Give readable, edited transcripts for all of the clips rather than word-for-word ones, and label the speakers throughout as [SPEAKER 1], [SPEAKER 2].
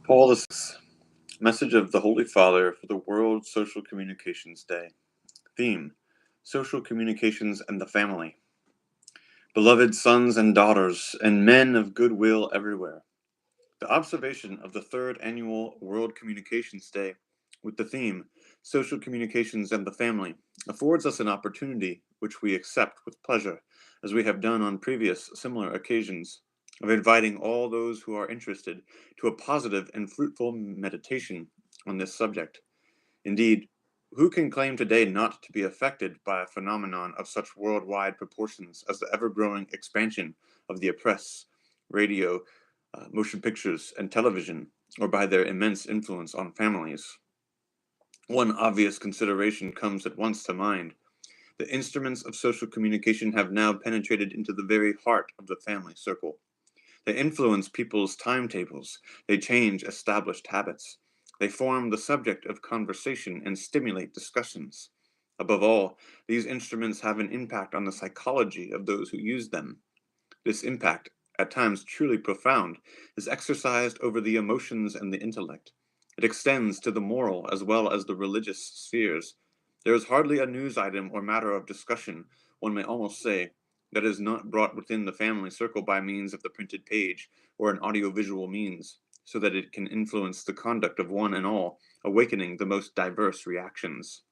[SPEAKER 1] Paul VI, Message of the Holy Father for the World Social Communications Day. Theme: Social Communications and the Family. Beloved sons and daughters, and men of goodwill everywhere, the observation of the third annual World Communications Day with the theme Social Communications and the Family affords us an opportunity which we accept with pleasure, as we have done on previous similar occasions, of inviting all those who are interested to a positive and fruitful meditation on this subject. Indeed, who can claim today not to be affected by a phenomenon of such worldwide proportions as the ever-growing expansion of the press, radio, motion pictures, and television, or by their immense influence on families? One obvious consideration comes at once to mind. The instruments of social communication have now penetrated into the very heart of the family circle. They influence people's timetables, they change established habits, they form the subject of conversation and stimulate discussions. Above all, these instruments have an impact on the psychology of those who use them. This impact, at times truly profound, is exercised over the emotions and the intellect. It extends to the moral as well as the religious spheres. There is hardly a news item or matter of discussion, one may almost say, that is not brought within the family circle by means of the printed page or an audiovisual means, so that it can influence the conduct of one and all, awakening the most diverse reactions.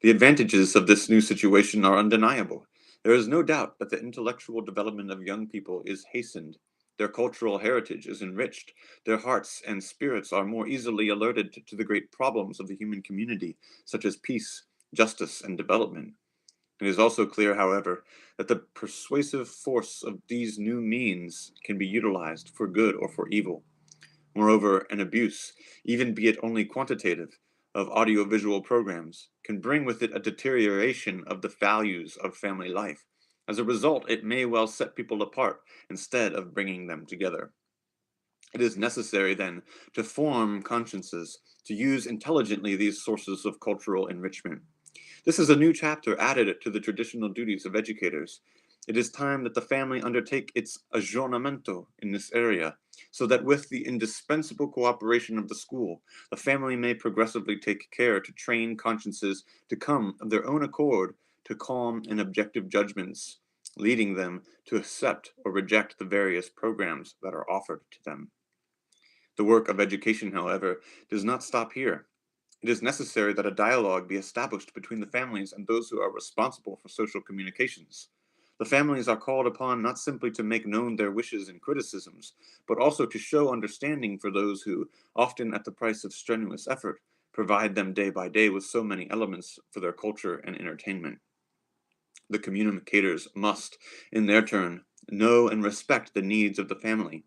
[SPEAKER 1] The advantages of this new situation are undeniable. There is no doubt that the intellectual development of young people is hastened. Their cultural heritage is enriched. Their hearts and spirits are more easily alerted to the great problems of the human community, such as peace, justice, and development. It is also clear, however, that the persuasive force of these new means can be utilized for good or for evil. Moreover, an abuse, even be it only quantitative, of audiovisual programs can bring with it a deterioration of the values of family life. As a result, it may well set people apart instead of bringing them together. It is necessary, then, to form consciences, to use intelligently these sources of cultural enrichment. This is a new chapter added to the traditional duties of educators. It is time that the family undertake its aggiornamento in this area, so that with the indispensable cooperation of the school, the family may progressively take care to train consciences to come of their own accord to calm and objective judgments, leading them to accept or reject the various programs that are offered to them. The work of education, however, does not stop here. It is necessary that a dialogue be established between the families and those who are responsible for social communications. The families are called upon not simply to make known their wishes and criticisms, but also to show understanding for those who, often at the price of strenuous effort, provide them day by day with so many elements for their culture and entertainment. The communicators must, in their turn, know and respect the needs of the family.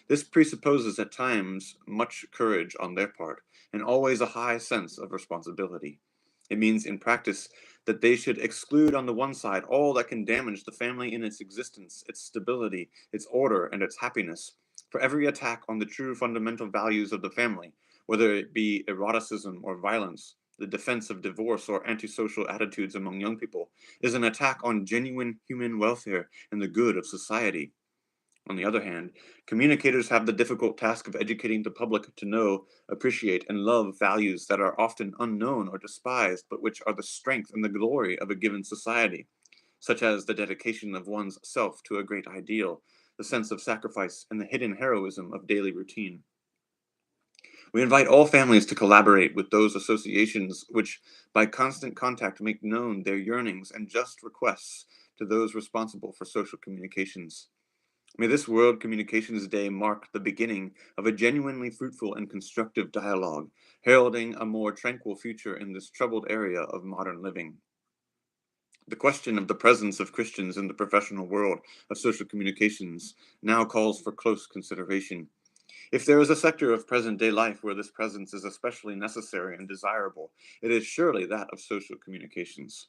[SPEAKER 1] This presupposes at times much courage on their part, and always a high sense of responsibility. It means in practice that they should exclude on the one side all that can damage the family in its existence, its stability, its order, and its happiness. For every attack on the true fundamental values of the family, whether it be eroticism or violence, the defense of divorce or antisocial attitudes among young people, is an attack on genuine human welfare and the good of society. On the other hand, communicators have the difficult task of educating the public to know, appreciate, and love values that are often unknown or despised, but which are the strength and the glory of a given society, such as the dedication of one's self to a great ideal, the sense of sacrifice, and the hidden heroism of daily routine. We invite all families to collaborate with those associations which, by constant contact, make known their yearnings and just requests to those responsible for social communications. May this World Communications Day mark the beginning of a genuinely fruitful and constructive dialogue, heralding a more tranquil future in this troubled area of modern living. The question of the presence of Christians in the professional world of social communications now calls for close consideration. If there is a sector of present-day life where this presence is especially necessary and desirable, it is surely that of social communications.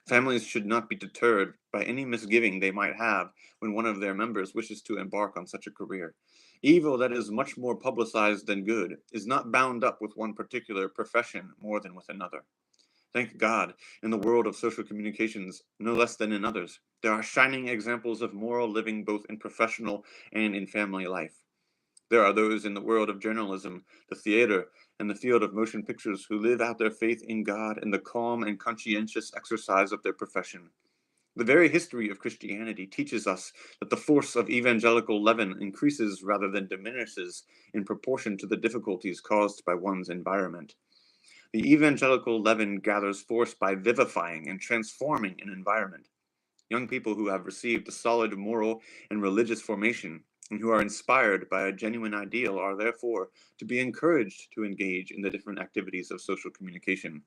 [SPEAKER 1] Families should not be deterred by any misgiving they might have when one of their members wishes to embark on such a career. Evil that is much more publicized than good is not bound up with one particular profession more than with another. Thank God, in the world of social communications, no less than in others, there are shining examples of moral living both in professional and in family life. There are those in the world of journalism, the theater, and the field of motion pictures who live out their faith in God in the calm and conscientious exercise of their profession. The very history of Christianity teaches us that the force of evangelical leaven increases rather than diminishes in proportion to the difficulties caused by one's environment. The evangelical leaven gathers force by vivifying and transforming an environment. Young people who have received a solid moral and religious formation and who are inspired by a genuine ideal are therefore to be encouraged to engage in the different activities of social communication.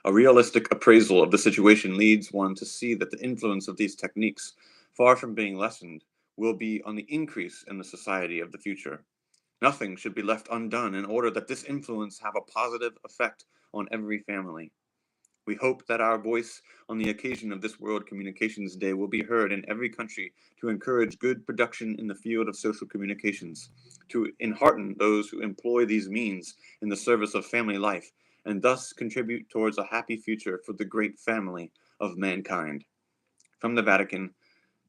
[SPEAKER 1] A realistic appraisal of the situation leads one to see that the influence of these techniques, far from being lessened, will be on the increase in the society of the future. Nothing should be left undone in order that this influence have a positive effect on every family. We hope that our voice on the occasion of this World Communications Day will be heard in every country to encourage good production in the field of social communications, to enhearten those who employ these means in the service of family life, and thus contribute towards a happy future for the great family of mankind. From the Vatican,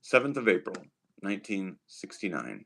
[SPEAKER 1] 7th of April, 1969.